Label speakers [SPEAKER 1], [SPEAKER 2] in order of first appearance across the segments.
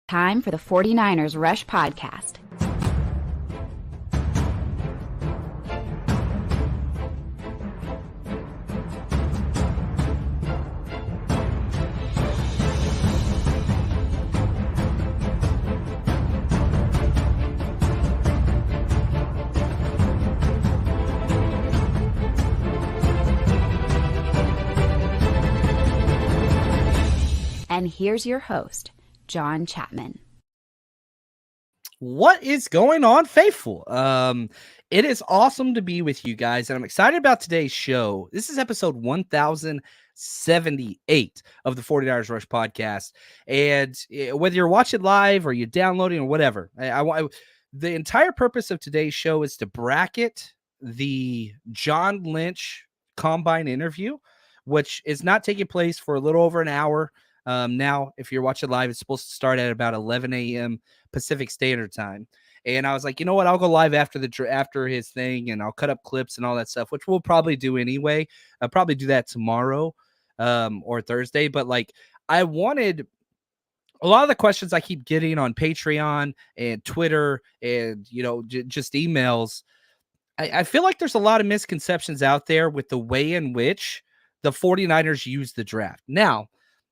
[SPEAKER 1] Time for the 49ers Rush Podcast. And here's your host, John Chapman.
[SPEAKER 2] What is going on, faithful? It is awesome to be with you guys, and I'm excited about today's show. This is episode 1078 of the 49ers Rush Podcast, and whether you're watching live or you're downloading or whatever, the entire purpose of today's show is to bracket the John Lynch Combine interview, which is not taking place for a little over an hour. Now, if you're watching live, it's supposed to start at about 11 a.m. Pacific Standard Time. And I was like, you know what? I'll go live after his thing, and I'll cut up clips and all that stuff, which we'll probably do anyway. I'll probably do that tomorrow or Thursday. But like, I wanted a lot of the questions I keep getting on Patreon and Twitter and, just emails. I feel like there's a lot of misconceptions out there with the way in which the 49ers use the draft. Now,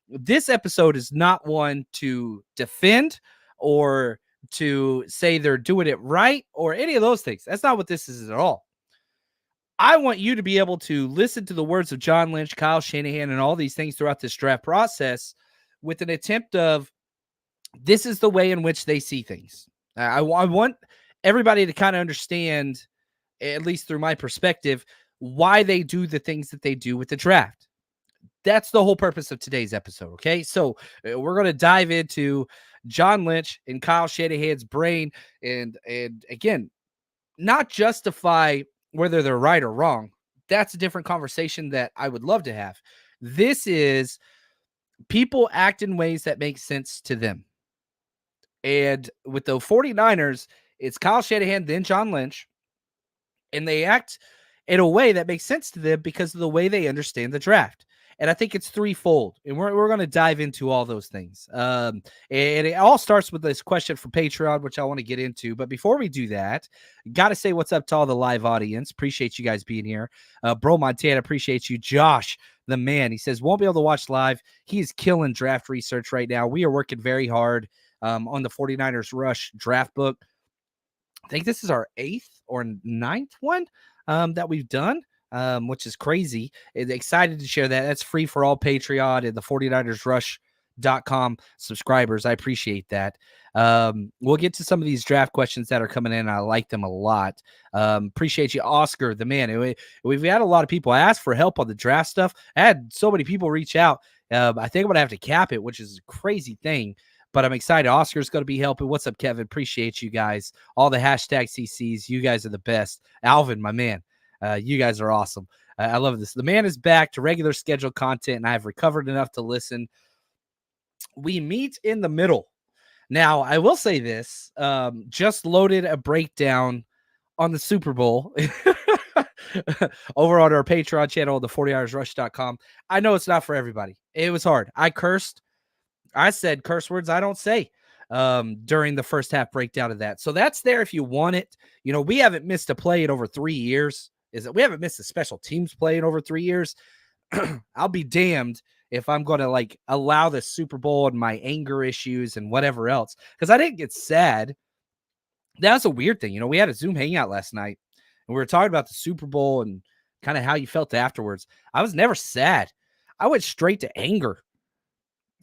[SPEAKER 2] this episode is not one to defend or to say they're doing it right or any of those things. That's not what this is at all. I want you to be able to listen to the words of John Lynch, Kyle Shanahan, and all these things throughout this draft process with an attempt of this is the way in which they see things. I want everybody to kind of understand, at least through my perspective, why they do the things that they do with the draft. That's the whole purpose of today's episode, okay? So we're going to dive into John Lynch and Kyle Shanahan's brain and again, not justify whether they're right or wrong. That's a different conversation that I would love to have. This is people act in ways that make sense to them. And with the 49ers, it's Kyle Shanahan, then John Lynch, and they act in a way that makes sense to them because of the way they understand the draft. And I think it's threefold, and we're going to dive into all those things. And it all starts with this question from Patreon, which I want to get into. But before we do that, got to say what's up to all the live audience. Appreciate you guys being here. Bro Montana, appreciate you. Josh, the man, he says, won't be able to watch live. He's killing draft research right now. We are working very hard on the 49ers Rush draft book. I think this is our 8th or 9th one that we've done. Which is crazy. Excited to share that. That's free for all Patreon and the 49ersrush.com subscribers. I appreciate that. We'll get to some of these draft questions that are coming in. I like them a lot. Appreciate you, Oscar, the man. We've had a lot of people ask for help on the draft stuff. I had so many people reach out. I think I'm going to have to cap it, which is a crazy thing. But I'm excited. Oscar's going to be helping. What's up, Kevin? Appreciate you guys. All the hashtag CCs. You guys are the best. Alvin, my man. You guys are awesome. I love this. The man is back to regular scheduled content, and I've recovered enough to listen. We meet in the middle. Now, I will say this. Just loaded a breakdown on the Super Bowl over on our Patreon channel, the 49ersrush.com. I know it's not for everybody. It was hard. I cursed. I said curse words I don't say during the first half breakdown of that. So that's there if you want it. We haven't missed a play in over 3 years. We haven't missed a special teams play in over 3 years. I'll be damned if I'm going to allow the Super Bowl and my anger issues and whatever else, because I didn't get sad. That's a weird thing. We had a Zoom hangout last night and we were talking about the Super Bowl and kind of how you felt afterwards. I was never sad. I went straight to anger,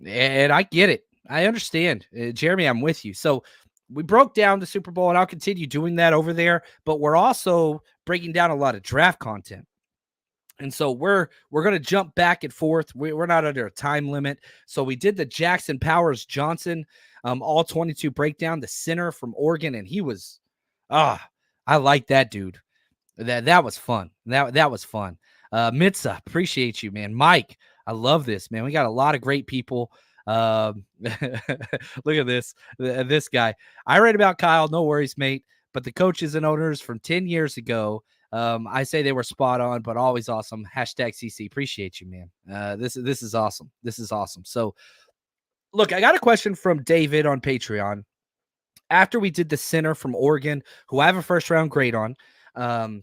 [SPEAKER 2] and I get it. I understand. Jeremy, I'm with you. So we broke down the Super Bowl, and I'll continue doing that over there, but we're also breaking down a lot of draft content. And so we're going to jump back and forth. We're not under a time limit. So we did the Jackson Powers Johnson all 22 breakdown, the center from Oregon, and he was I like that dude. That was fun. That was fun. Mitza, appreciate you, man. Mike, I love this, man. We got a lot of great people. Look at this guy. I read about Kyle. No worries, mate. But the coaches and owners from 10 years ago, I say they were spot on, but always awesome. Hashtag CC. Appreciate you, man. This is awesome. This is awesome. So Look, I got a question from David on Patreon. After we did the center from Oregon, who I have a first round grade on, I've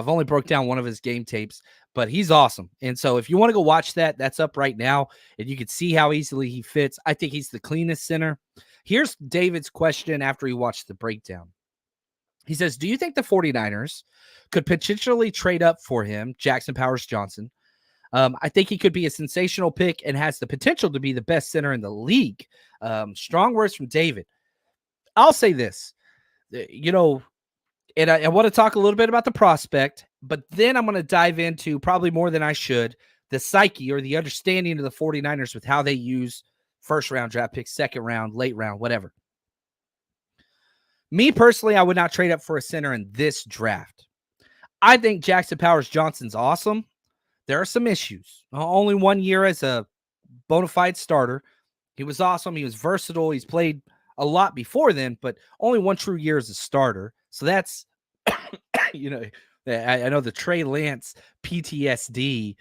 [SPEAKER 2] only broke down one of his game tapes, but he's awesome. And so if you want to go watch that, that's up right now, and you can see how easily he fits. I think he's the cleanest center. Here's David's question after he watched the breakdown. He says, do you think the 49ers could potentially trade up for him, Jackson Powers Johnson? I think he could be a sensational pick and has the potential to be the best center in the league. Strong words from David. I'll say this, and I want to talk a little bit about the prospect, but then I'm going to dive into, probably more than I should, the psyche or the understanding of the 49ers with how they use first round draft picks, second round, late round, whatever. Me personally, I would not trade up for a center in this draft. I think Jackson Powers Johnson's awesome. There are some issues. Only 1 year as a bona fide starter. He was awesome. He was versatile. He's played a lot before then, but only 1 true year as a starter. So that's, I know the Trey Lance PTSD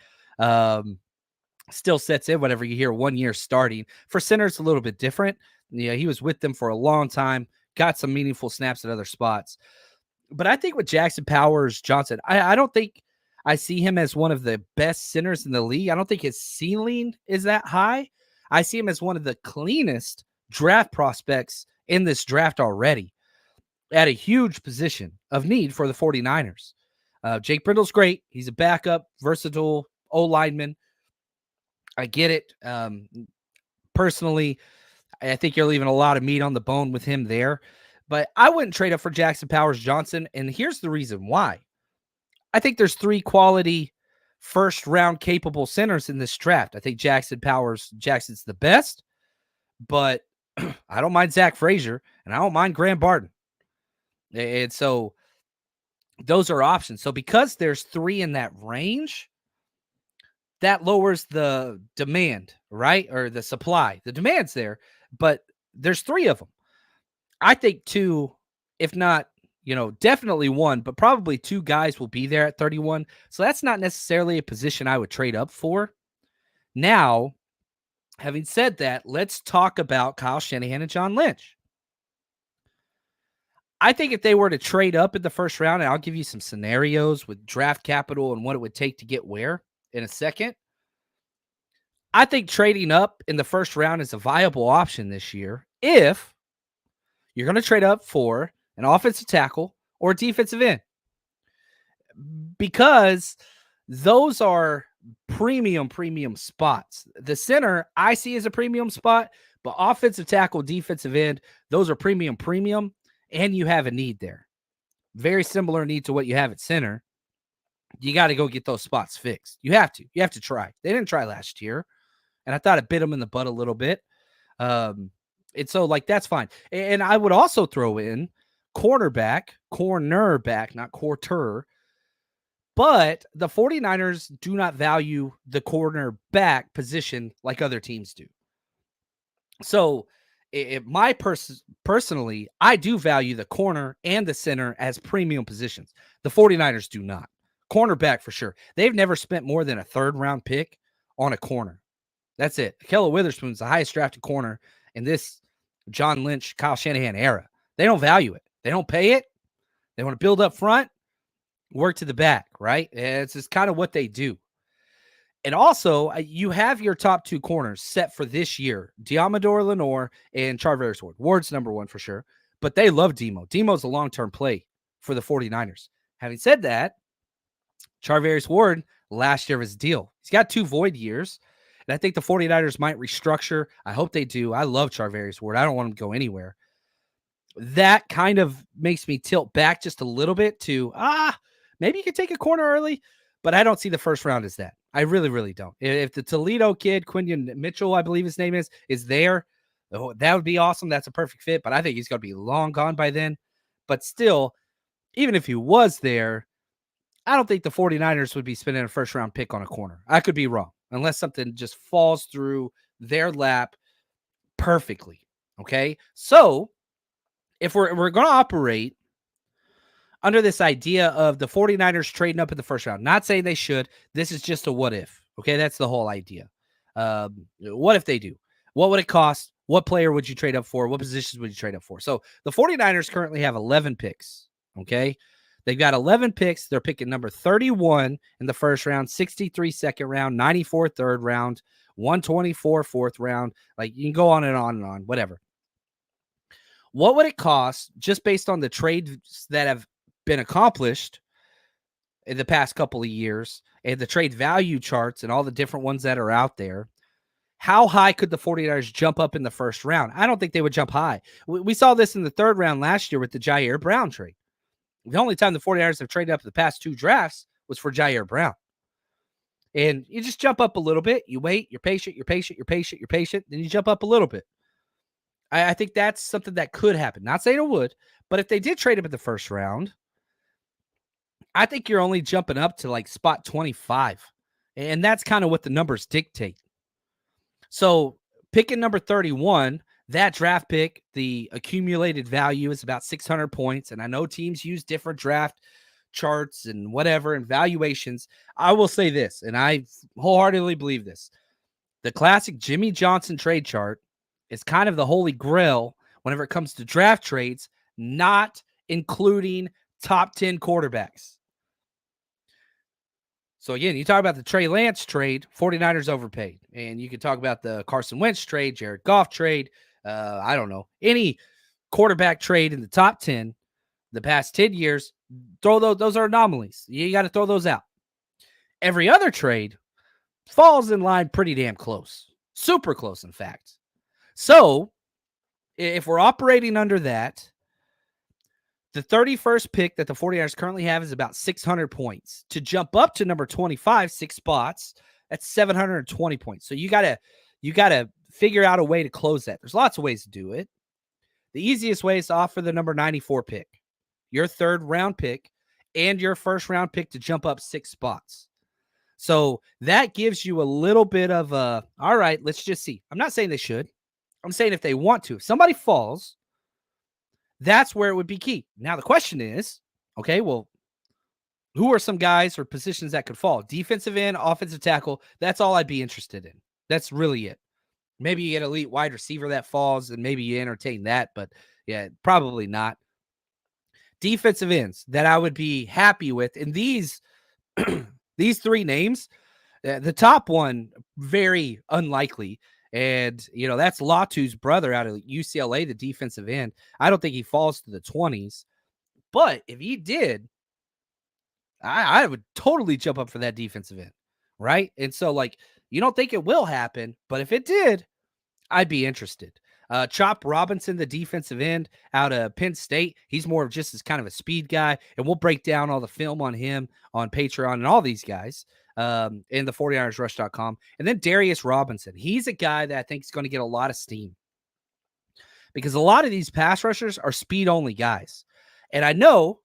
[SPEAKER 2] still sets in whenever you hear 1 year starting. For centers, a little bit different. Yeah, he was with them for a long time, got some meaningful snaps at other spots. But I think with Jackson Powers Johnson, I don't think I see him as one of the best centers in the league. I don't think his ceiling is that high. I see him as one of the cleanest draft prospects in this draft already at a huge position of need for the 49ers. Jake Brindle's great. He's a backup, versatile O-lineman. I get it. Personally, I think you're leaving a lot of meat on the bone with him there. But I wouldn't trade up for Jackson Powers Johnson, and here's the reason why. I think there's 3 quality first-round capable centers in this draft. I think Jackson's the best, but I don't mind Zach Frazier, and I don't mind Graham Barton. And so those are options. So because there's 3 in that range, that lowers the demand, right? Or the supply. The demand's there, but there's 3 of them. I think 2, if not, definitely 1, but probably 2 guys will be there at 31. So that's not necessarily a position I would trade up for. Now, having said that, let's talk about Kyle Shanahan and John Lynch. I think if they were to trade up in the first round, and I'll give you some scenarios with draft capital and what it would take to get where in a second. I think trading up in the first round is a viable option this year if you're going to trade up for an offensive tackle or a defensive end, because those are premium spots. The center I see as a premium spot, but offensive tackle, defensive end, those are premium, and you have a need there. Very similar need to what you have at center. You got to go get those spots fixed. You have to try. They didn't try last year, and I thought it bit them in the butt a little bit. And so, that's fine. And I would also throw in cornerback, not quarter. But the 49ers do not value the cornerback position like other teams do. So, personally, I do value the corner and the center as premium positions. The 49ers do not. Cornerback for sure. They've never spent more than a 3rd round pick on a corner. That's it. Ahkello Witherspoon's the highest drafted corner in this John Lynch, Kyle Shanahan era. They don't value it. They don't pay it. They want to build up front, work to the back, right? It's just kind of what they do. And also, you have your top 2 corners set for this year, Diamador Lenore and Charvarius Ward. Ward's number 1 for sure, but they love Demo. Demo's a long-term play for the 49ers. Having said that, Charvarius Ward, last year of his deal. He's got 2 void years, and I think the 49ers might restructure. I hope they do. I love Charvarius Ward. I don't want him to go anywhere. That kind of makes me tilt back just a little bit to, maybe you could take a corner early, but I don't see the first round as that. I really, really don't. If the Toledo kid, Quinion Mitchell, I believe his name is there, that would be awesome. That's a perfect fit, but I think he's going to be long gone by then. But still, even if he was there, I don't think the 49ers would be spending a first round pick on a corner. I could be wrong, unless something just falls through their lap perfectly. Okay. So if we're going to operate under this idea of the 49ers trading up in the first round, not saying they should, this is just a what if. Okay. That's the whole idea. What if they do? What would it cost? what player would you trade up for? What positions would you trade up for? So the 49ers currently have 11 picks. Okay. They've got 11 picks. They're picking number 31 in the first round, 63 second round, 94 third round, 124 fourth round. Like, you can go on and on and on, whatever. What would it cost, just based on the trades that have been accomplished in the past couple of years and the trade value charts and all the different ones that are out there? How high could the 49ers jump up in the first round? I don't think they would jump high. We saw this in the third round last year with the Jair Brown trade. The only time the 49ers have traded up the past 2 drafts was for Jair Brown. And you just jump up a little bit. You wait, you're patient, you're patient, you're patient, you're patient. Then you jump up a little bit. I think that's something that could happen. Not saying it would, but if they did trade up in the first round, I think you're only jumping up to like spot 25. And that's kind of what the numbers dictate. So picking number 31, that draft pick, the accumulated value is about 600 points. And I know teams use different draft charts and whatever and valuations. I will say this, and I wholeheartedly believe this. The classic Jimmy Johnson trade chart is kind of the holy grail whenever it comes to draft trades, not including top 10 quarterbacks. So again, you talk about the Trey Lance trade, 49ers overpaid. And you can talk about the Carson Wentz trade, Jared Goff trade. I don't know. Any quarterback trade in the top 10 the past 10 years, throw those are anomalies. You got to throw those out. Every other trade falls in line pretty damn close. Super close, in fact. So if we're operating under that, the 31st pick that the 49ers currently have is about 600 points. To jump up to number 25, 6 spots, that's 720 points. So you gotta figure out a way to close that. There's lots of ways to do it. The easiest way is to offer the number 94 pick, your 3rd round pick, and your 1st round pick to jump up 6 spots. So that gives you a little bit of a, all right, let's just see. I'm not saying they should. I'm saying if they want to. If somebody falls, that's where it would be key. Now, the question is, okay, well, who are some guys or positions that could fall? Defensive end, offensive tackle, that's all I'd be interested in. That's really it. Maybe you get an elite wide receiver that falls, and maybe you entertain that, but yeah, probably not. Defensive ends that I would be happy with. And these 3 names, the top one, very unlikely. And, that's Latu's brother out of UCLA, the defensive end. I don't think he falls to the 20s. But if he did, I would totally jump up for that defensive end, right? And so, you don't think it will happen, but if it did, I'd be interested. Chop Robinson, the defensive end out of Penn State. He's more of just as kind of a speed guy, and we'll break down all the film on him on Patreon and all these guys in the 49ersrush.com. And then Darius Robinson. He's a guy that I think is going to get a lot of steam because a lot of these pass rushers are speed-only guys. And I know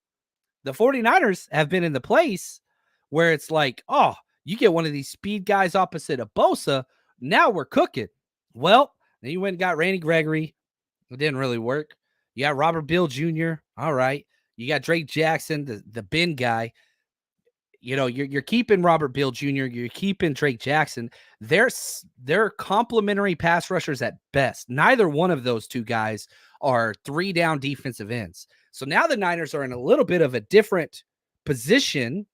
[SPEAKER 2] the 49ers have been in the place where it's like, oh, you get one of these speed guys opposite of Bosa, now we're cooking. Well, then you went and got Randy Gregory. It didn't really work. You got Robert Bill Jr. All right. You got Drake Jackson, the bin guy. You're keeping Robert Bill Jr. You're keeping Drake Jackson. They're complementary pass rushers at best. Neither one of those 2 guys are 3-down defensive ends. So now the Niners are in a little bit of a different position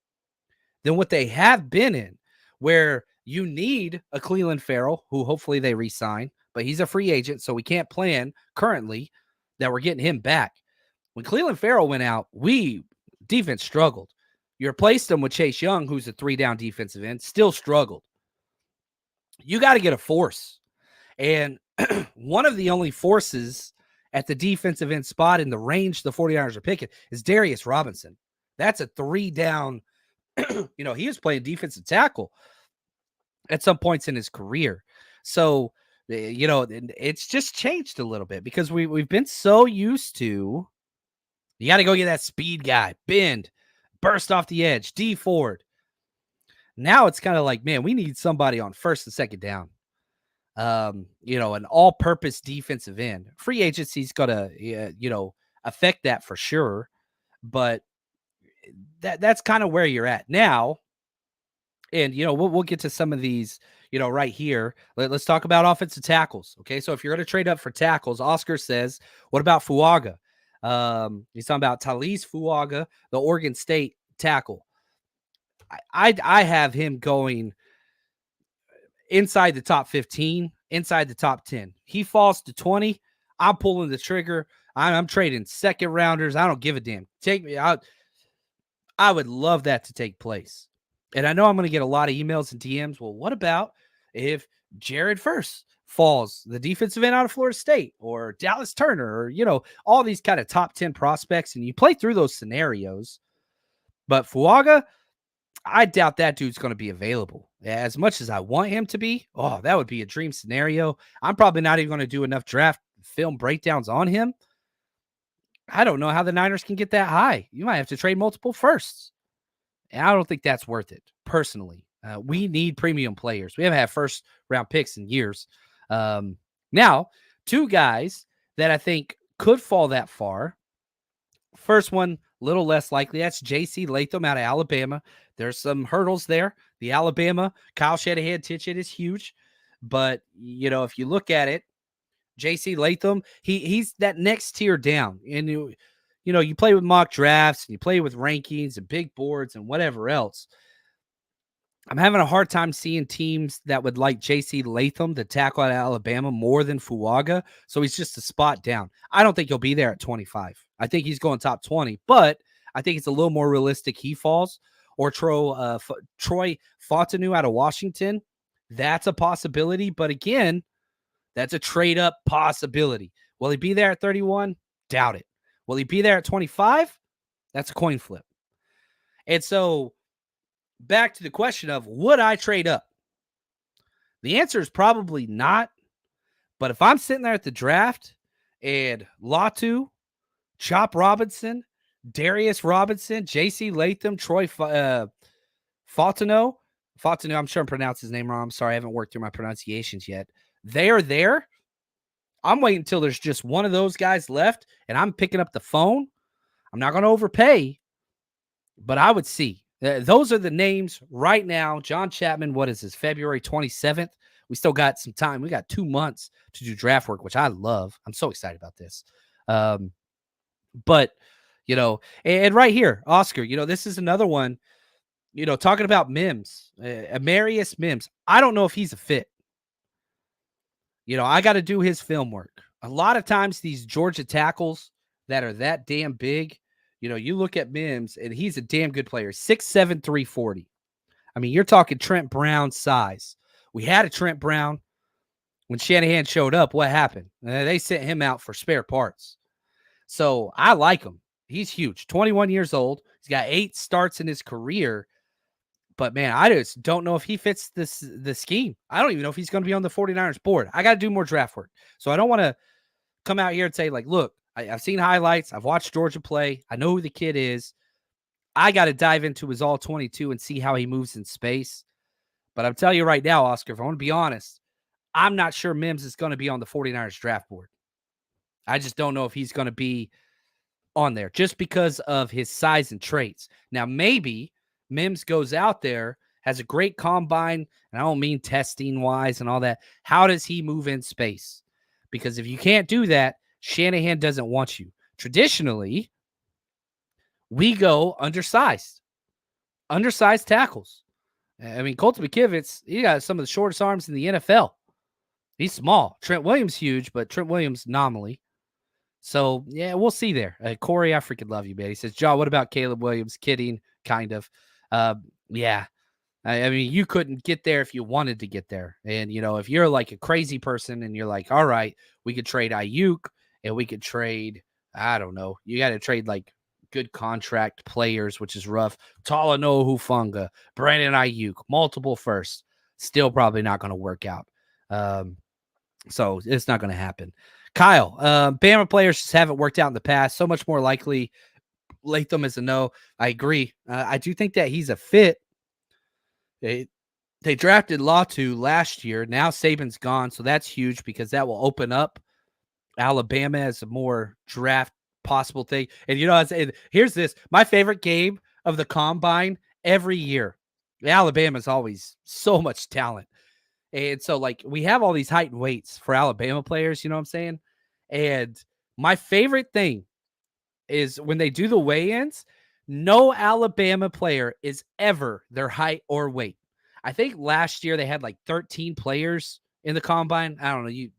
[SPEAKER 2] than what they have been in, where you need a Cleveland Farrell, who hopefully they re-sign, but he's a free agent, so we can't plan currently that we're getting him back. When Cleveland Farrell went out, defense struggled. You replaced him with Chase Young, who's a 3-down defensive end, still struggled. You got to get a force. And one of the only forces at the defensive end spot in the range the 49ers are picking is Darius Robinson. That's a 3-down. He was playing defensive tackle at some points in his career. So, it's just changed a little bit because we've been so used to, you got to go get that speed guy, bend, burst off the edge, D Ford. Now it's kind of like, man, we need somebody on 1st and 2nd down. An all-purpose defensive end. Free agency's got to, affect that for sure. But that's kind of where you're at now. And, we'll get to some of these, right here, let's talk about offensive tackles. Okay, so if you're going to trade up for tackles, Oscar says, what about Fuaga? He's talking about Talise Fuaga, the Oregon State tackle. I have him going inside the top 15, inside the top 10. He falls to 20. I'm pulling the trigger. I'm trading second rounders. I don't give a damn. Take me out. I would love that to take place. And I know I'm going to get a lot of emails and DMs. Well, what about if Jared First falls, the defensive end out of Florida State, or Dallas Turner, or, all these kind of top 10 prospects, and you play through those scenarios. But Fuaga, I doubt that dude's going to be available. As much as I want him to be, that would be a dream scenario. I'm probably not even going to do enough draft film breakdowns on him. I don't know how the Niners can get that high. You might have to trade multiple firsts. And I don't think that's worth it, personally. We need premium players. We haven't had first-round picks in years. Now, two guys that I think could fall that far. First one, a little less likely. That's J.C. Latham out of Alabama. There's some hurdles there. The Alabama, Kyle Shanahan tension is huge. But, if you look at it, J.C. Latham, he's that next tier down. And, you play with mock drafts and you play with rankings and big boards and whatever else. I'm having a hard time seeing teams that would like J.C. Latham, the tackle out of Alabama, more than Fuaga. So he's just a spot down. I don't think he'll be there at 25. I think he's going top 20, but I think it's a little more realistic he falls. Or Troy Fontenot out of Washington. That's a possibility. But again, that's a trade-up possibility. Will he be there at 31? Doubt it. Will he be there at 25? That's a coin flip. And so back to the question of, would I trade up? The answer is probably not. But if I'm sitting there at the draft and Latu, Chop Robinson, Darius Robinson, J.C. Latham, Troy Fontenot, I'm sure I'm pronouncing his name wrong. I'm sorry, I haven't worked through my pronunciations yet. They are there. I'm waiting until there's just one of those guys left, and I'm picking up the phone. I'm not going to overpay, but I would see. Those are the names right now. John Chapman, what is this, February 27th? We still got some time. We got 2 months to do draft work, which I love. I'm so excited about this. But, and right here, Oscar, this is another one, talking about Mims, Amarius Mims. I don't know if he's a fit. I got to do his film work. A lot of times these Georgia tackles that are that damn big, you look at Mims and he's a damn good player. 6'7", 340. I mean, you're talking Trent Brown size. We had a Trent Brown. When Shanahan showed up, what happened? They sent him out for spare parts. So I like him. He's huge. 21 years old. He's got 8 starts in his career. But, man, I just don't know if he fits the scheme. I don't even know if he's going to be on the 49ers board. I got to do more draft work. So I don't want to come out here and say, like, look, I've seen highlights. I've watched Georgia play. I know who the kid is. I got to dive into his all-22 and see how he moves in space. But I'm telling you right now, Oscar, if I want to be honest, I'm not sure Mims is going to be on the 49ers draft board. I just don't know if he's going to be on there just because of his size and traits. Now, maybe Mims goes out there, has a great combine, and I don't mean testing-wise and all that. How does he move in space? Because if you can't do that, Shanahan doesn't want you. Traditionally, we go undersized tackles. I mean, Colton McKivitz, he got some of the shortest arms in the NFL. He's small. Trent Williams huge, but Trent Williams nominally. So, yeah, we'll see there. Corey, I freaking love you, man. He says, John, what about Caleb Williams? Kidding, kind of. Yeah. I mean, you couldn't get there if you wanted to get there. And, if you're like a crazy person and you're like, all right, we could trade Ayuk and we could trade, I don't know. You got to trade like good contract players, which is rough. Talanoa Hufanga, Brandon Ayuk, multiple firsts. Still probably not going to work out. So it's not going to happen. Kyle, Bama players just haven't worked out in the past. So much more likely Latham is a no. I agree. I do think that he's a fit. They drafted Latu last year. Now Saban's gone, so that's huge because that will open up Alabama as a more draft possible thing. And here's this. My favorite game of the Combine every year. Alabama's always so much talent. And so, like, we have all these height and weights for Alabama players, you know what I'm saying? And my favorite thing is when they do the weigh-ins, no Alabama player is ever their height or weight. I think last year they had like 13 players in the combine. I don't know. You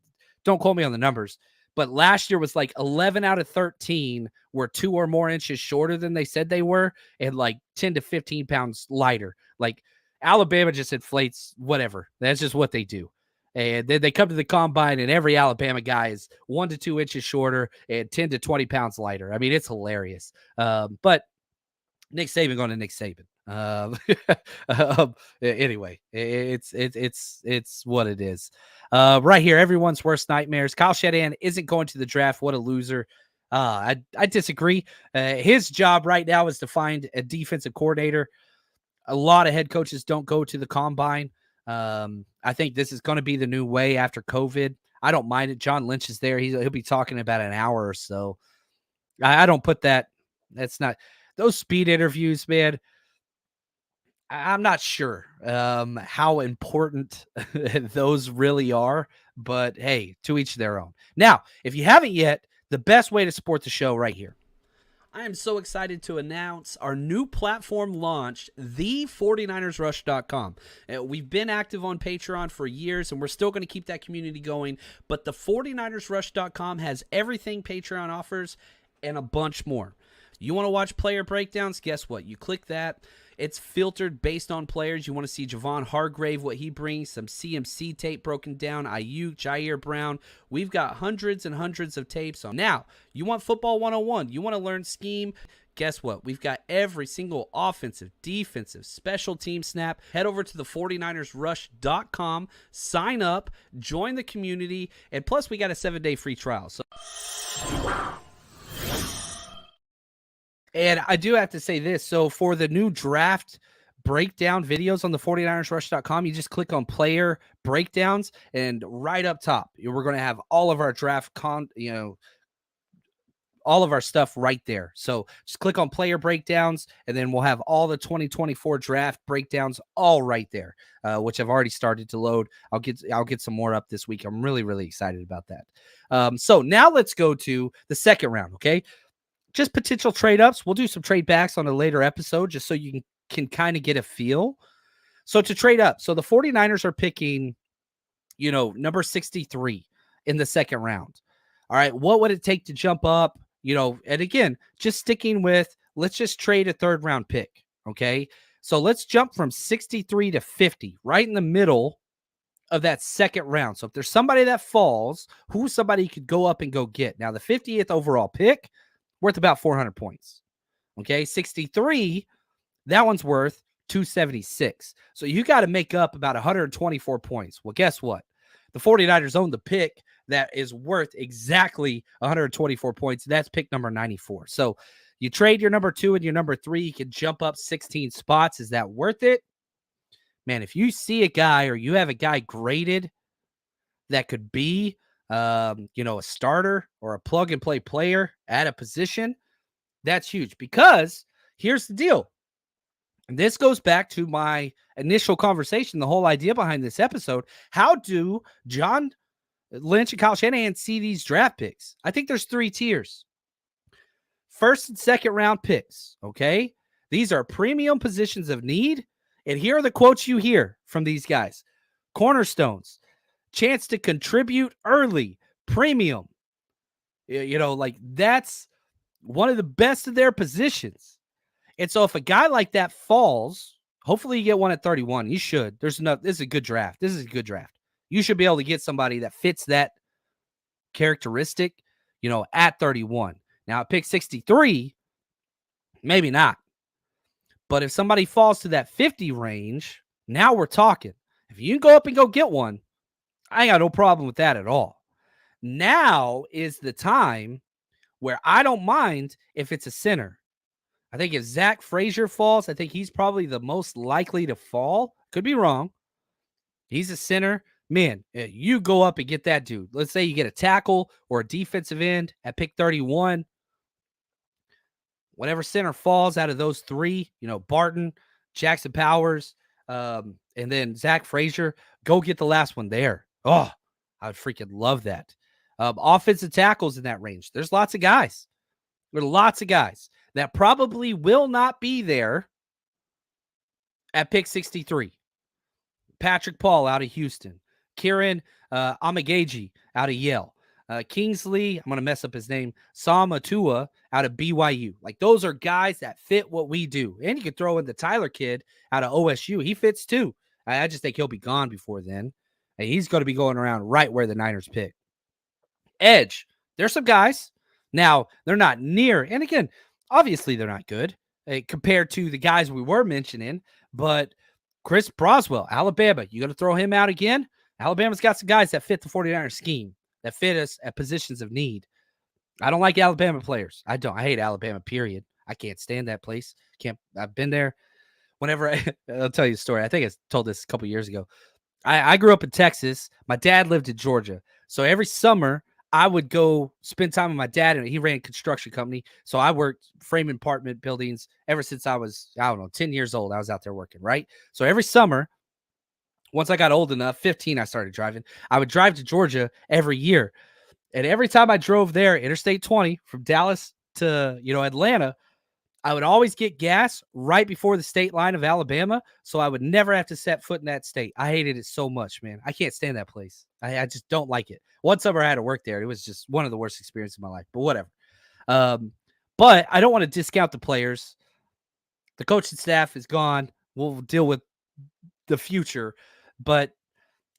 [SPEAKER 2] don't quote me on the numbers, but last year was like 11 out of 13 were 2 or more inches shorter than they said they were, and like 10 to 15 pounds lighter. Like Alabama just inflates whatever. That's just what they do. And then they come to the combine, and every Alabama guy is 1 to 2 inches shorter and 10 to 20 pounds lighter. I mean, it's hilarious. But Nick Saban going to Nick Saban. Anyway, it's what it is. Right here, everyone's worst nightmares. Kyle Shanahan isn't going to the draft. What a loser. I disagree. His job right now is to find a defensive coordinator. A lot of head coaches don't go to the combine. I think this is going to be the new way after COVID. I don't mind it. John Lynch is there. He'll be talking about an hour or so. I don't put that. That's not those speed interviews, man. I'm not sure how important those really are, but hey, to each their own. Now, if you haven't yet, the best way to support the show right here. I am so excited to announce our new platform launched, the49ersrush.com. We've been active on Patreon for years, and we're still going to keep that community going, but the 49ersrush.com has everything Patreon offers and a bunch more. You want to watch player breakdowns? Guess what? You click that. It's filtered based on players. You want to see Javon Hargrave, what he brings, some CMC tape broken down, Ayuk, Jair Brown. We've got hundreds and hundreds of tapes on. Now, you want football 101. You want to learn scheme. Guess what? We've got every single offensive, defensive, special team snap. Head over to the 49ersrush.com, sign up, join the community, and plus we got a 7-day free trial. So. And I do have to say this. So for the new draft breakdown videos on the 49ersrush.com, you just click on player breakdowns, and right up top, we're going to have all of our draft all of our stuff right there. So just click on player breakdowns, and then we'll have all the 2024 draft breakdowns all right there, which I've already started to load. I'll get some more up this week. I'm really, really excited about that. So now let's go to the second round. Okay. Just potential trade ups. We'll do some trade backs on a later episode just so you can kind of get a feel. So to trade up, so the 49ers are picking, number 63 in the second round. All right. What would it take to jump up? And again, just sticking with, let's just trade a third round pick. Okay. So let's jump from 63 to 50, right in the middle of that second round. So if there's somebody that falls, who's somebody you could go up and go get? Now, the 50th overall pick, worth about 400 points. Okay, 63, that one's worth 276. So you got to make up about 124 points. Well, guess what? The 49ers own the pick that is worth exactly 124 points. That's pick number 94. So you trade your number 2 and your number 3, you can jump up 16 spots. Is that worth it? Man, if you see a guy or you have a guy graded that could be a starter or a plug and play player at a position, that's huge. Because here's the deal. And this goes back to my initial conversation, the whole idea behind this episode. How do John Lynch and Kyle Shanahan see these draft picks? I think there's 3 tiers. First and second round picks, okay? These are premium positions of need. And here are the quotes you hear from these guys. Cornerstones. Chance to contribute early, premium. That's one of the best of their positions. And so if a guy like that falls, hopefully you get one at 31. You should. This is a good draft. You should be able to get somebody that fits that characteristic, at 31. Now at pick 63, maybe not. But if somebody falls to that 50 range, now we're talking. If you go up and go get one, I ain't got no problem with that at all. Now is the time where I don't mind if it's a center. I think if Zach Frazier falls, I think he's probably the most likely to fall. Could be wrong. He's a center. Man, you go up and get that dude. Let's say you get a tackle or a defensive end at pick 31. Whatever center falls out of those 3, Barton, Jackson Powers, and then Zach Frazier, Go get the last one there. Oh, I would freaking love that. Offensive tackles in that range. There's lots of guys. There are lots of guys that probably will not be there at pick 63. Patrick Paul out of Houston. Kieran Amagaji out of Yale. Kingsley, I'm going to mess up his name, Samatua out of BYU. Like, those are guys that fit what we do. And you could throw in the Tyler kid out of OSU. He fits too. I just think he'll be gone before then. And he's going to be going around right where the Niners pick. Edge, there's some guys. Now, they're not near. And again, obviously they're not good compared to the guys we were mentioning. But Chris Broswell, Alabama, you going to throw him out again? Alabama's got some guys that fit the 49ers scheme, that fit us at positions of need. I don't like Alabama players. I hate Alabama, period. I can't stand that place. I've been there. Whenever I'll tell you a story. I think I told this a couple years ago. I grew up in Texas. My dad lived in Georgia. So every summer I would go spend time with my dad, and he ran a construction company. So I worked framing apartment buildings ever since I was, 10 years old. I was out there working, right? So every summer, once I got old enough, 15, I started driving. I would drive to Georgia every year. And every time I drove there, Interstate 20 from Dallas to, Atlanta, I would always get gas right before the state line of Alabama, so I would never have to set foot in that state. I hated it so much, man. I can't stand that place. I just don't like it. One summer I had to work there. It was just one of the worst experiences of my life, but whatever. But I don't want to discount the players. The coaching staff is gone. We'll deal with the future, but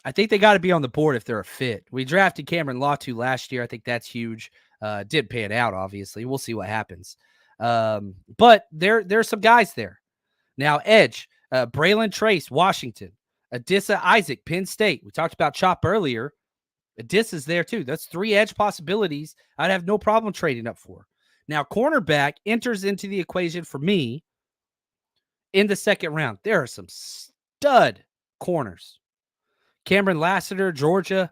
[SPEAKER 2] I think they got to be on the board if they're a fit. We drafted Cameron Latu last year. I think that's huge. Did pay it out, obviously. We'll see what happens. But there's some guys there. Now, edge, Braylon Trace, Washington. Adissa Isaac, Penn State. We talked about Chop earlier. Adissa's there too. That's 3 edge possibilities I'd have no problem trading up for. Now, cornerback enters into the equation for me in the second round. There are some stud corners. Cameron Lassiter, Georgia.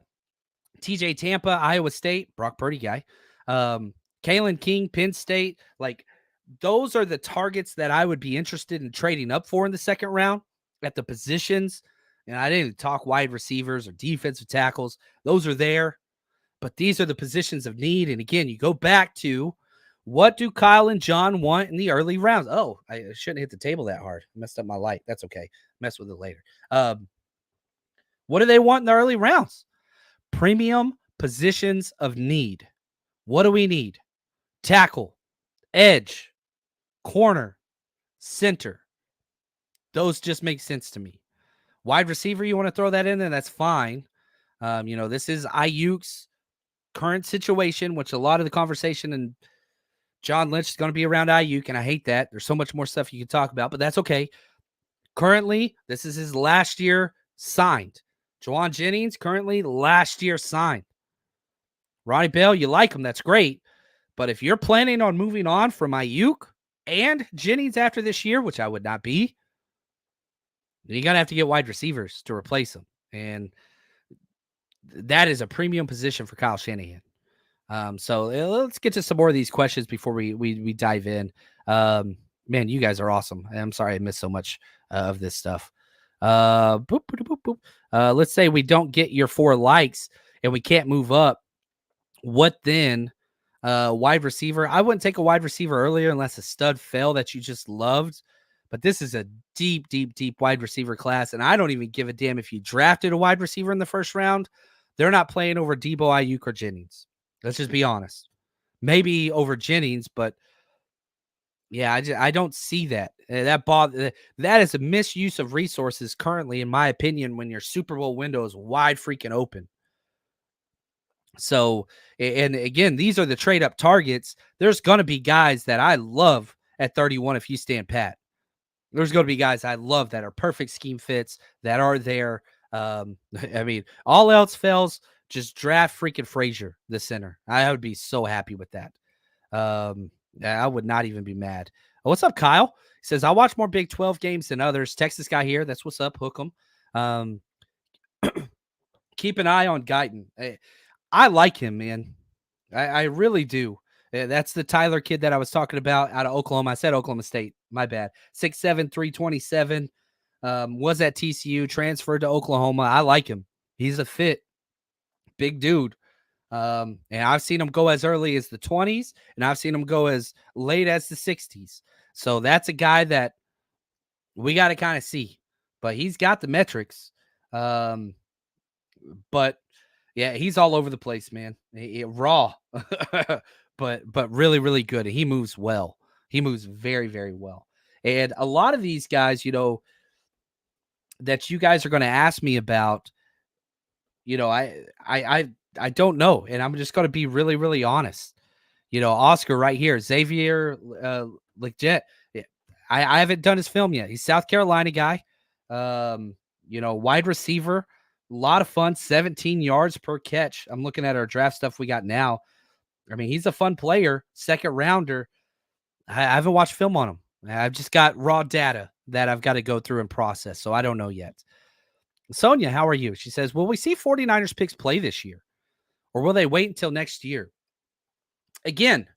[SPEAKER 2] TJ Tampa, Iowa State. Brock Purdy guy. Kalen King, Penn State. Like, those are the targets that I would be interested in trading up for in the second round at the positions. And I didn't talk wide receivers or defensive tackles. Those are there. But these are the positions of need. And again, you go back to, what do Kyle and John want in the early rounds? Oh, I shouldn't hit the table that hard. I messed up my light. That's okay. Mess with it later. What do they want in the early rounds? Premium positions of need. What do we need? Tackle, edge, corner, center. Those just make sense to me. Wide receiver, you want to throw that in there? That's fine. This is Ayuk's current situation, which a lot of the conversation and John Lynch is going to be around Ayuk, and I hate that. There's so much more stuff you can talk about, but that's okay. Currently, this is his last year signed. Juwan Jennings, currently last year signed. Ronnie Bell, you like him. That's great. But if you're planning on moving on from Ayuk and Jennings after this year, which I would not be, then you're going to have to get wide receivers to replace them. And that is a premium position for Kyle Shanahan. So let's get to some more of these questions before we dive in. Man, you guys are awesome. I'm sorry I missed so much of this stuff. Let's say we don't get your 4 likes and we can't move up. What then? Wide receiver. I wouldn't take a wide receiver earlier unless a stud fell that you just loved. But this is a deep, deep, deep wide receiver class. And I don't even give a damn if you drafted a wide receiver in the first round. They're not playing over Debo, Ayuk, or Jennings. Let's just be honest. Maybe over Jennings, but yeah, I don't see that. That is a misuse of resources currently, in my opinion, when your Super Bowl window is wide freaking open. So, and again, these are the trade up targets. There's going to be guys that I love at 31 if you stand pat. There's going to be guys I love that are perfect scheme fits that are there. I mean, all else fails, just draft freaking Frazier, the center. I would be so happy with that. I would not even be mad. What's up, Kyle? He says, I watch more Big 12 games than others. Texas guy here. That's what's up. Hook 'em. Keep an eye on Guyton. I like him, man. I really do. That's the Tyler kid that I was talking about out of Oklahoma. I said Oklahoma State. My bad. 6'7", 327. Was at TCU, transferred to Oklahoma. I like him. He's a fit, big dude. And I've seen him go as early as the 20s, and I've seen him go as late as the 60s. So that's a guy that we got to kind of see. But he's got the metrics. But yeah, he's all over the place, man. Raw, but really, really good. And he moves well. He moves very, very well. And a lot of these guys, that you guys are going to ask me about, I don't know, and I'm just going to be really, really honest. Oscar right here, Xavier Legit. I haven't done his film yet. He's South Carolina guy. Wide receiver, a lot of fun, 17 yards per catch. I'm looking at our draft stuff we got now. I mean, he's a fun player, second rounder. I haven't watched film on him. I've just got raw data that I've got to go through and process, so I don't know yet. Sonia, how are you? She says, will we see 49ers picks play this year, or will they wait until next year? Again,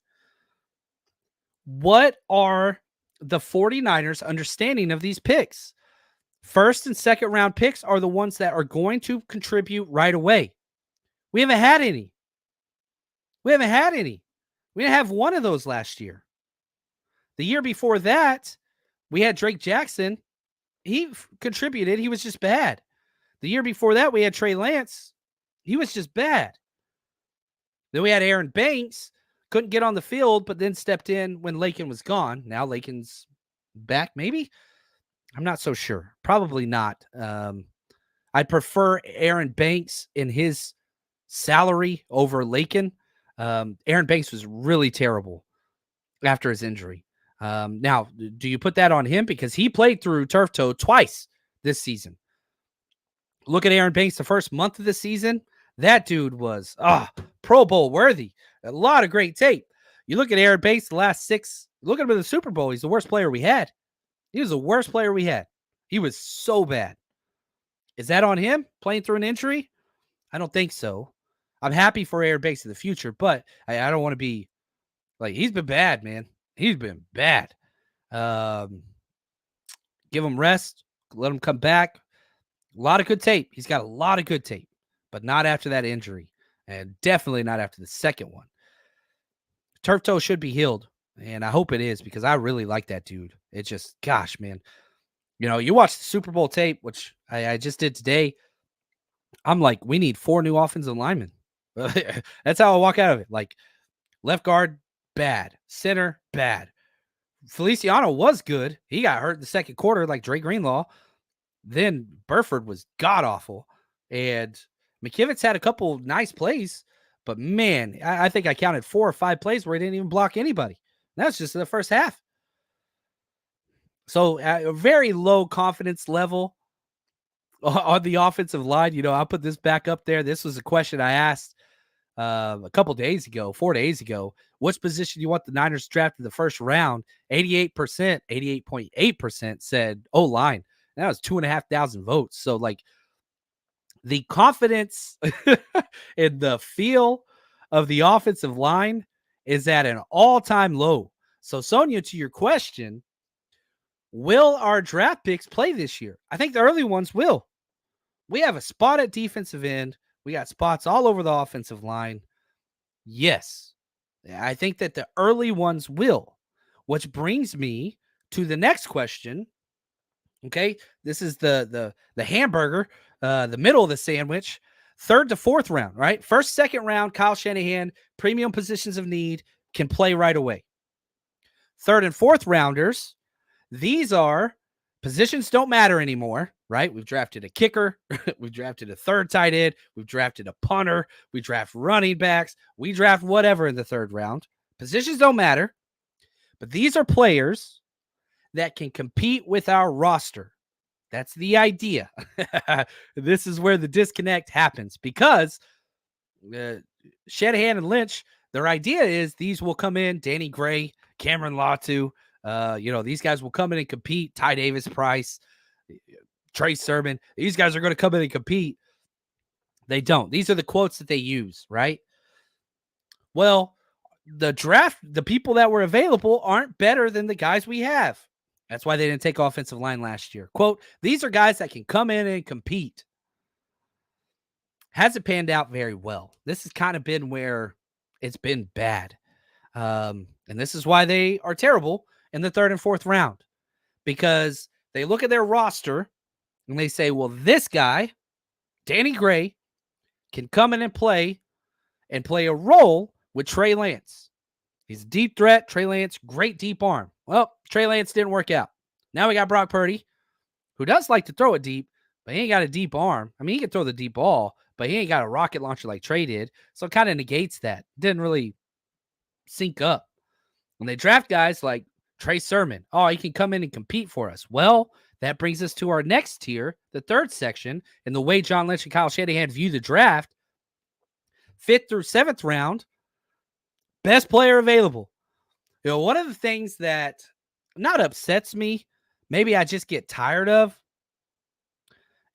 [SPEAKER 2] what are the 49ers' understanding of these picks? First and second round picks are the ones that are going to contribute right away. We haven't had any. We didn't have one of those last year. The year before that, we had Drake Jackson. He contributed. He was just bad. The year before that, we had Trey Lance. He was just bad. Then we had Aaron Banks. Couldn't get on the field, but then stepped in when Lakin was gone. Now Lakin's back, maybe? I'm not so sure. Probably not. I'd prefer Aaron Banks in his salary over Lakin. Aaron Banks was really terrible after his injury. Now, do you put that on him? Because he played through turf toe twice this season. Look at Aaron Banks the first month of the season. That dude was Pro Bowl worthy. A lot of great tape. You look at Aaron Banks the last 6. Look at him in the Super Bowl. He's the worst player we had. He was the worst player we had. He was so bad. Is that on him playing through an injury? I don't think so. I'm happy for Aaron Banks in the future, but I don't want to be like, he's been bad, man. He's been bad. Give him rest. Let him come back. A lot of good tape. He's got a lot of good tape, but not after that injury, and definitely not after the second one. Turf toe should be healed, and I hope it is, because I really like that dude. It just, gosh, man. You watch the Super Bowl tape, which I just did today. I'm like, we need 4 new offensive linemen. That's how I walk out of it. Like, left guard, bad. Center, bad. Feliciano was good. He got hurt in the second quarter like Dre Greenlaw. Then Burford was god-awful. And McKivitz had a couple nice plays. But, man, I think I counted 4 or 5 plays where he didn't even block anybody. That's just in the first half. So, at a very low confidence level on the offensive line. I'll put this back up there. This was a question I asked a couple days ago, 4 days ago. Which position you want the Niners drafted in the first round? 88.8% said O-line. That was 2,500 votes. So, like, the confidence and the feel of the offensive line is at an all-time low. So, Sonia, to your question, will our draft picks play this year? I think the early ones will. We have a spot at defensive end. We got spots all over the offensive line. Yes, I think that the early ones will, which brings me to the next question. Okay, this is the hamburger, the middle of the sandwich. 3rd to 4th round, right? First, second round, Kyle Shanahan, premium positions of need, can play right away. 3rd and 4th rounders, these are positions don't matter anymore, right? We've drafted a kicker. We've drafted a 3rd tight end. We've drafted a punter. We draft running backs. We draft whatever in the 3rd round. Positions don't matter. But these are players that can compete with our roster. That's the idea. This is where the disconnect happens, because Shanahan and Lynch, their idea is these will come in, Danny Gray, Cameron Latu, these guys will come in and compete. Ty Davis Price, Trey Sermon. These guys are going to come in and compete. They don't. These are the quotes that they use, right? Well, the draft, the people that were available aren't better than the guys we have. That's why they didn't take offensive line last year. Quote, these are guys that can come in and compete. Hasn't panned out very well. This has kind of been where it's been bad. And this is why they are terrible in the third and fourth round, because they look at their roster and they say, well, this guy, Danny Gray, can come in and play a role with Trey Lance. He's a deep threat. Trey Lance, great deep arm. Well, Trey Lance didn't work out. Now we got Brock Purdy, who does like to throw it deep, but he ain't got a deep arm. I mean, he can throw the deep ball, but he ain't got a rocket launcher like Trey did. So it kind of negates that. Didn't really sync up. When they draft guys like Trey Sermon, oh, he can come in and compete for us. Well, that brings us to our next tier, the third section, and the way John Lynch and Kyle Shanahan view the draft. 5th through 7th round, best player available. You know, one of the things that not upsets me, maybe I just get tired of,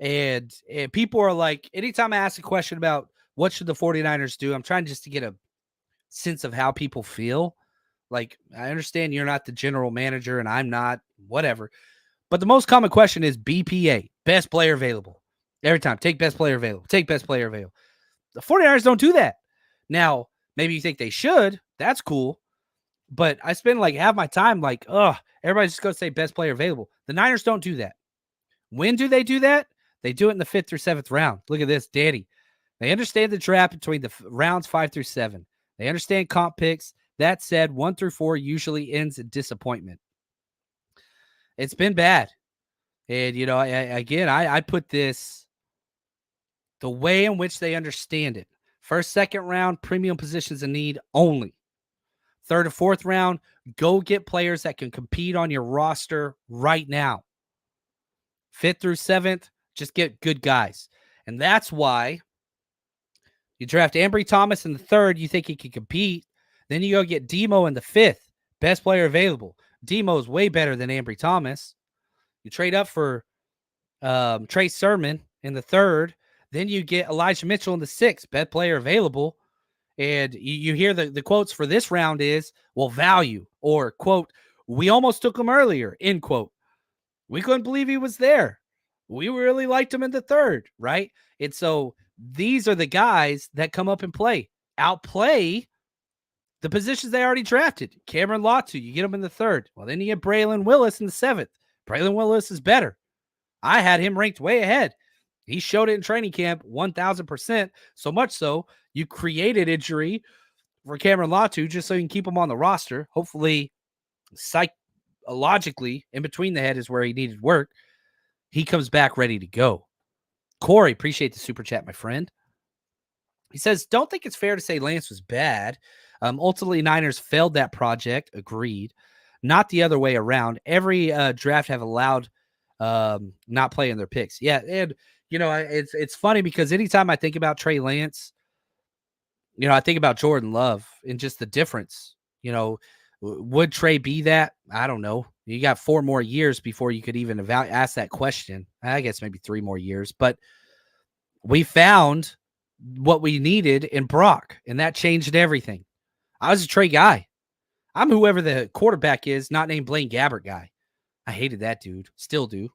[SPEAKER 2] and people are like, anytime I ask a question about what should the 49ers do, I'm trying just to get a sense of how people feel. Like, I understand you're not the general manager and I'm not, whatever. But the most common question is BPA, best player available. Every time, take best player available, take best player available. The 49ers don't do that. Now, maybe you think they should. That's cool. But I spend like half my time like, everybody's just going to say best player available. The Niners don't do that. When do they do that? They do it in the 5th through 7th round. Look at this, Danny. They understand the draft between the rounds 5 through 7. They understand comp picks. That said, 1 through 4 usually ends in disappointment. It's been bad. And, you know, I put this the way in which they understand it. 1st, 2nd round, premium positions in need only. 3rd and 4th round, go get players that can compete on your roster right now. 5th through 7th, just get good guys. And that's why you draft Ambry Thomas in the 3rd, you think he can compete. Then you go get Demo in the 5th, best player available. Demo is way better than Ambry Thomas. You trade up for Trey Sermon in the 3rd. Then you get Elijah Mitchell in the 6th, best player available. And you hear the quotes for this round is, well, value, or, quote, we almost took him earlier, end quote. We couldn't believe he was there. We really liked him in the 3rd, right? And so these are the guys that come up and outplay the positions they already drafted. Cameron Latu, you get him in the 3rd. Well, then you get Braylon Willis in the 7th. Braylon Willis is better. I had him ranked way ahead. He showed it in training camp 1,000%. So much so, you created injury for Cameron Latu just so you can keep him on the roster. Hopefully, psychologically, in between the head is where he needed work. He comes back ready to go. Corey, appreciate the super chat, my friend. He says, don't think it's fair to say Lance was bad. Ultimately, Niners failed that project. Agreed. Not the other way around. Every draft have allowed not playing their picks. Yeah, and you know, it's funny because anytime I think about Trey Lance, you know, I think about Jordan Love and just the difference. You know, would Trey be that? I don't know. You got 4 more years before you could even ask that question. I guess maybe 3 more years, but we found what we needed in Brock, and that changed everything. I was a Trey guy. I'm whoever the quarterback is, not named Blaine Gabbert guy. I hated that dude. Still do.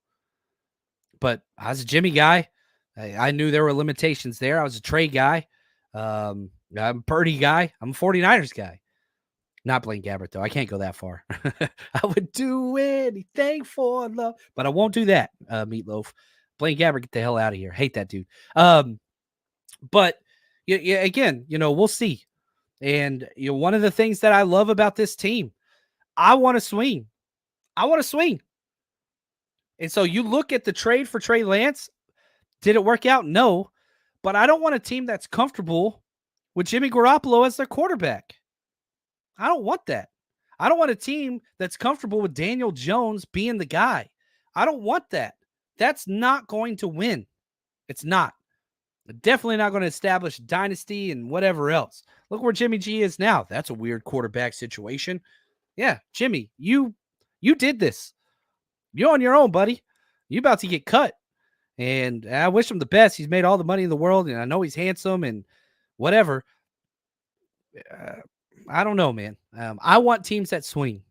[SPEAKER 2] But I was a Jimmy guy. I knew there were limitations there. I was a Trey guy. I'm a Purdy guy. I'm a 49ers guy. Not Blaine Gabbert, though. I can't go that far. I would do anything for love, but I won't do that, Meatloaf. Blaine Gabbert, get the hell out of here. Hate that dude. But yeah, again, you know, we'll see. And you know, one of the things that I love about this team, I want to swing. I want to swing. And so you look at the trade for Trey Lance. Did it work out? No. But I don't want a team that's comfortable with Jimmy Garoppolo as their quarterback. I don't want that. I don't want a team that's comfortable with Daniel Jones being the guy. I don't want that. That's not going to win. It's not. Definitely not going to establish dynasty and whatever else. Look where Jimmy G is now. That's a weird quarterback situation. Yeah, Jimmy, you did this. You're on your own, buddy. You about to get cut. And I wish him the best. He's made all the money in the world, and I know he's handsome and whatever. I don't know, man. I want teams that swing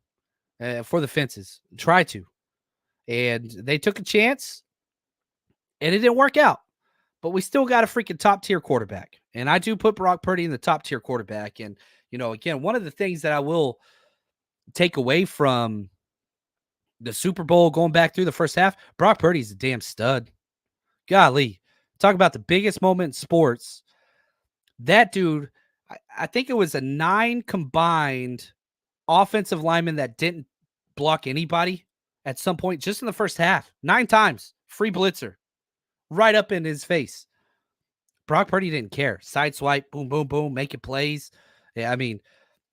[SPEAKER 2] for the fences. Try to. And they took a chance, and it didn't work out. But we still got a freaking top-tier quarterback. And I do put Brock Purdy in the top-tier quarterback. And, again, one of the things that I will take away from the Super Bowl going back through the first half, Brock Purdy's a damn stud. Golly. Talk about the biggest moment in sports. That dude, I think it was a 9 combined offensive linemen that didn't block anybody at some point just in the first half. 9 times. Free blitzer. Right up in his face. Brock Purdy didn't care. Side swipe, boom, boom, boom, making plays. Yeah, I mean,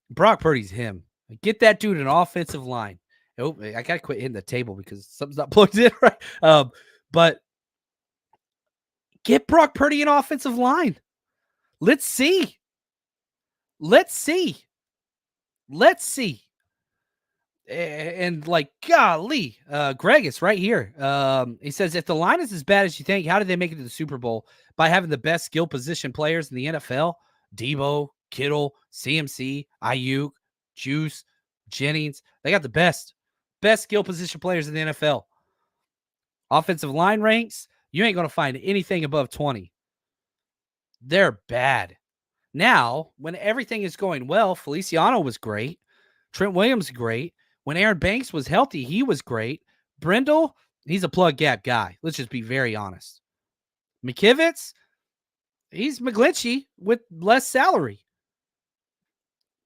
[SPEAKER 2] Brock Purdy's him. Get that dude an offensive line. Oh, I got to quit hitting the table because something's not plugged in right. But get Brock Purdy an offensive line. Let's see. Let's see. Let's see. And like, golly, Greg is right here. He says, if the line is as bad as you think, how did they make it to the Super Bowl? By having the best skill position players in the NFL? Debo, Kittle, CMC, Ayuk, Juice, Jennings. They got the best skill position players in the NFL. Offensive line ranks, you ain't going to find anything above 20. They're bad. Now, when everything is going well, Feliciano was great. Trent Williams, great. When Aaron Banks was healthy, he was great. Brindle, he's a plug gap guy. Let's just be very honest. McKivitz, he's McGlinchey with less salary.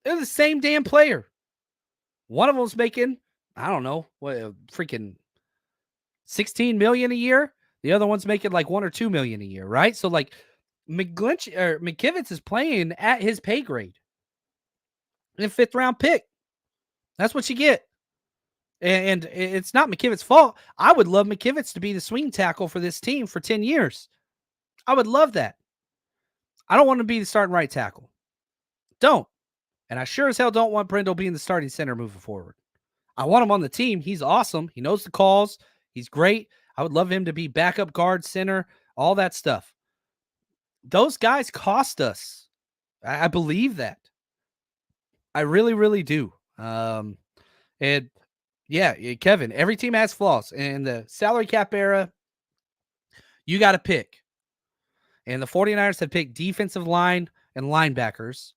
[SPEAKER 2] They're the same damn player. One of them's making, I don't know, what, freaking $16 million a year. The other one's making like $1 or $2 million a year, right? So like McKivitz is playing at his pay grade. And a 5th round pick. That's what you get. And it's not McKivitz's fault. I would love McKivitz to be the swing tackle for this team for 10 years. I would love that. I don't want to be the starting right tackle. Don't. And I sure as hell don't want Brindle being the starting center moving forward. I want him on the team. He's awesome. He knows the calls. He's great. I would love him to be backup guard, center, all that stuff. Those guys cost us. I believe that. I really, really do. And yeah, Kevin, every team has flaws. And the salary cap era, you got to pick. And the 49ers have picked defensive line and linebackers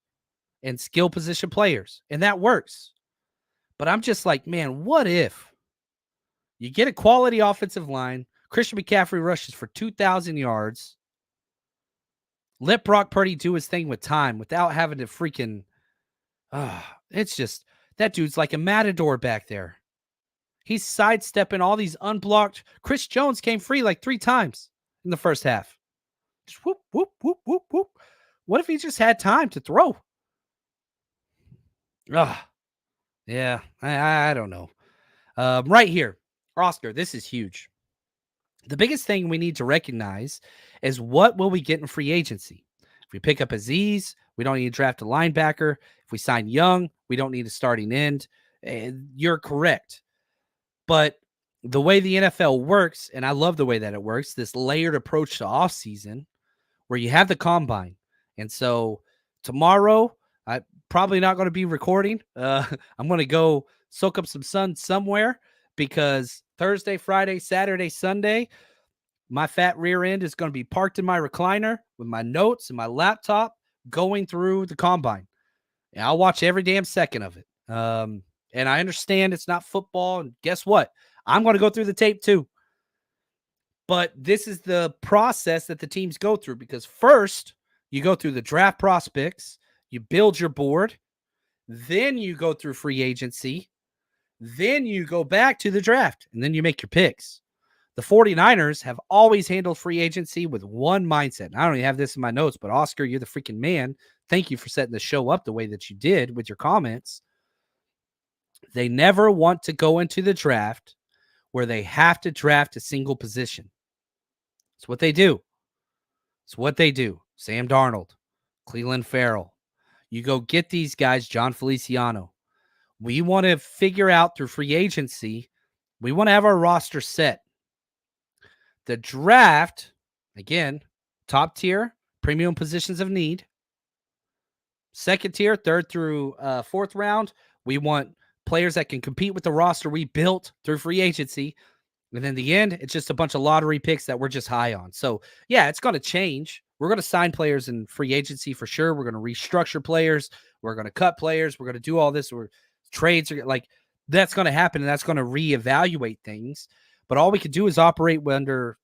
[SPEAKER 2] and skill position players. And that works. But I'm just like, man, what if you get a quality offensive line, Christian McCaffrey rushes for 2,000 yards, let Brock Purdy do his thing with time without having to freaking, it's just, that dude's like a matador back there. He's sidestepping all these unblocked. Chris Jones came free like 3 times in the first half. Just whoop, whoop, whoop, whoop, whoop. What if he just had time to throw? Yeah, I don't know. Right here, Oscar, this is huge. The biggest thing we need to recognize is what will we get in free agency? If we pick up Azeez, we don't need to draft a linebacker. If we sign Young, we don't need a starting end. You're correct. But the way the NFL works, and I love the way that it works, this layered approach to offseason where you have the combine. And so tomorrow, I'm probably not going to be recording. I'm going to go soak up some sun somewhere because Thursday, Friday, Saturday, Sunday, my fat rear end is going to be parked in my recliner with my notes and my laptop going through the combine. And I'll watch every damn second of it. And I understand it's not football. And guess what? I'm going to go through the tape too. But this is the process that the teams go through because first you go through the draft prospects, you build your board, then you go through free agency, then you go back to the draft, and then you make your picks. The 49ers have always handled free agency with one mindset. And I don't even have this in my notes, but Oscar, you're the freaking man. Thank you for setting the show up the way that you did with your comments. They never want to go into the draft where they have to draft a single position. It's what they do. It's what they do. Sam Darnold, Cleveland Farrell. You go get these guys, John Feliciano. We want to figure out through free agency, we want to have our roster set. The draft, again, top tier, premium positions of need. Second tier, 3rd through 4th round, we want players that can compete with the roster we built through free agency. And in the end, it's just a bunch of lottery picks that we're just high on. So, yeah, it's going to change. We're going to sign players in free agency for sure. We're going to restructure players. We're going to cut players. We're going to do all this. Trades are like that's going to happen, and that's going to reevaluate things. But all we can do is operate under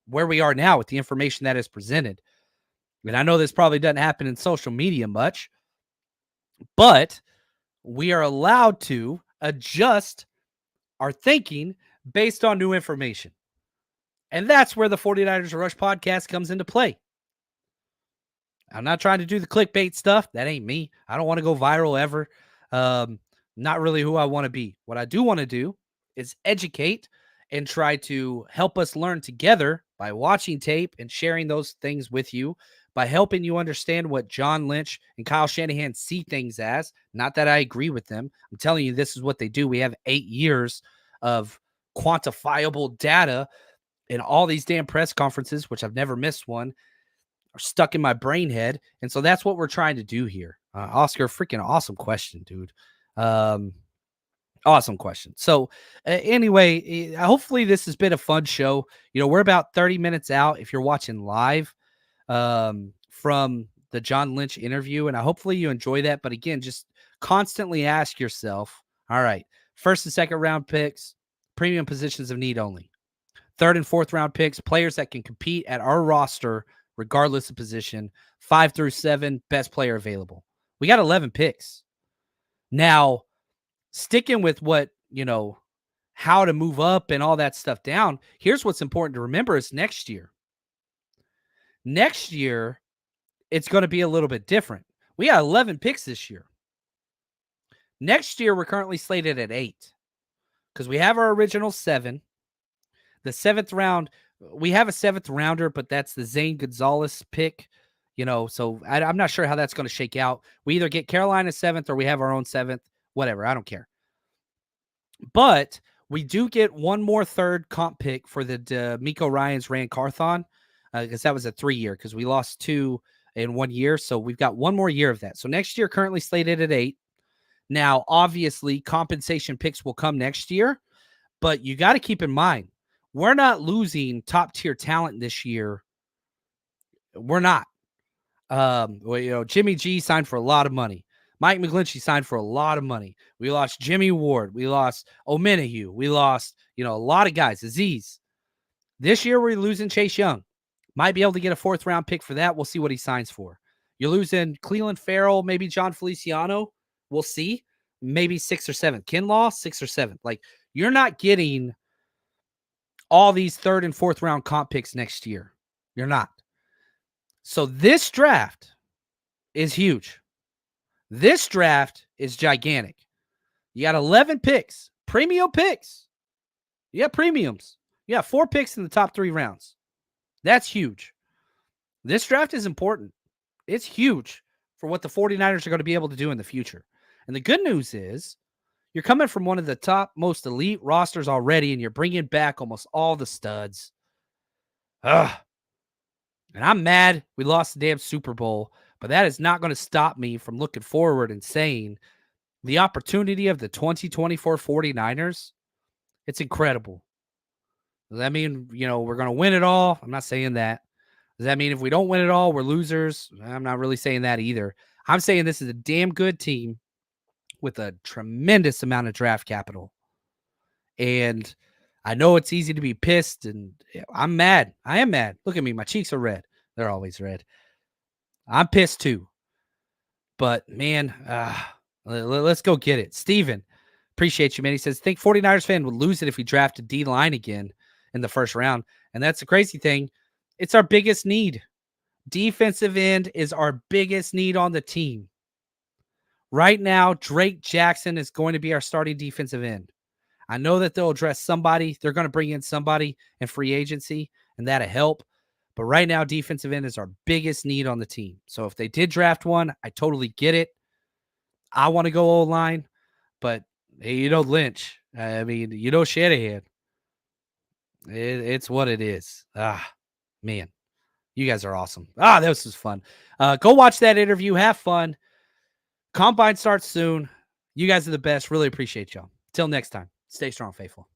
[SPEAKER 2] where we are now with the information that is presented. And I know this probably doesn't happen in social media much, but we are allowed to adjust our thinking based on new information. And that's where the 49ers Rush podcast comes into play. I'm not trying to do the clickbait stuff. That ain't me. I don't want to go viral ever. Not really who I want to be. What I do want to do is educate and try to help us learn together by watching tape and sharing those things with you, by helping you understand what John Lynch and Kyle Shanahan see things as. Not that I agree with them. I'm telling you, this is what they do. We have 8 years of quantifiable data in all these damn press conferences, which I've never missed one, are stuck in my brain head. And so that's what we're trying to do here. Oscar, freaking awesome question, dude. Awesome question. So anyway, hopefully this has been a fun show. We're about 30 minutes out if you're watching live from the John Lynch interview, and hopefully you enjoy that. But again, just constantly ask yourself, all right, first and second round picks, premium positions of need only. Third and fourth round picks, players that can compete at our roster regardless of position. 5 through 7, best player available. We got 11 picks. Now, sticking with what, how to move up and all that stuff down, here's what's important to remember is next year. Next year, it's going to be a little bit different. We got 11 picks this year. Next year, we're currently slated at 8 because we have our original 7. The 7th round, we have a 7th rounder, but that's the Zane Gonzalez pick. So I'm not sure how that's going to shake out. We either get Carolina 7th or we have our own 7th, whatever. I don't care. But we do get one more third comp pick for the D'Amico Ryans Rand Carthon because that was a 3-year because we lost 2 in 1 year. So we've got one more year of that. So next year, currently slated at 8. Now, obviously, compensation picks will come next year, but you got to keep in mind, we're not losing top-tier talent this year. We're not. Jimmy G signed for a lot of money. Mike McGlinchey signed for a lot of money. We lost Jimmy Ward. We lost Omenihu. We lost, a lot of guys. Aziz. This year, we're losing Chase Young. Might be able to get a 4th-round pick for that. We'll see what he signs for. You're losing Cleveland Farrell, maybe John Feliciano. We'll see. Maybe 6th or 7th. Kinlaw, 6th or 7th. Like, you're not getting all these 3rd and 4th round comp picks next year. You're not. So this draft is huge. This draft is gigantic. You got 11 picks, premium picks. You got premiums. You got 4 picks in the top 3 rounds. That's huge. This draft is important. It's huge for what the 49ers are going to be able to do in the future. And the good news is you're coming from one of the top most elite rosters already, and you're bringing back almost all the studs. And I'm mad we lost the damn Super Bowl, but that is not going to stop me from looking forward and saying the opportunity of the 2024 49ers, it's incredible. Does that mean, we're going to win it all? I'm not saying that. Does that mean if we don't win it all, we're losers? I'm not really saying that either. I'm saying this is a damn good team with a tremendous amount of draft capital. And I know it's easy to be pissed, and I'm mad. I am mad. Look at me. My cheeks are red. They're always red. I'm pissed too. But, man, let's go get it. Steven, appreciate you, man. He says, think 49ers fan would lose it if we drafted D-line again in the 1st round. And that's the crazy thing. It's our biggest need. Defensive end is our biggest need on the team. Right now, Drake Jackson is going to be our starting defensive end. I know that they'll address somebody. They're going to bring in somebody in free agency, and that'll help. But right now, defensive end is our biggest need on the team. So if they did draft one, I totally get it. I want to go O-line, but hey, Lynch. I mean, Shanahan. It's what it is. Man, you guys are awesome. This was fun. Go watch that interview. Have fun. Combine starts soon. You guys are the best. Really appreciate y'all. Till next time. Stay strong, faithful.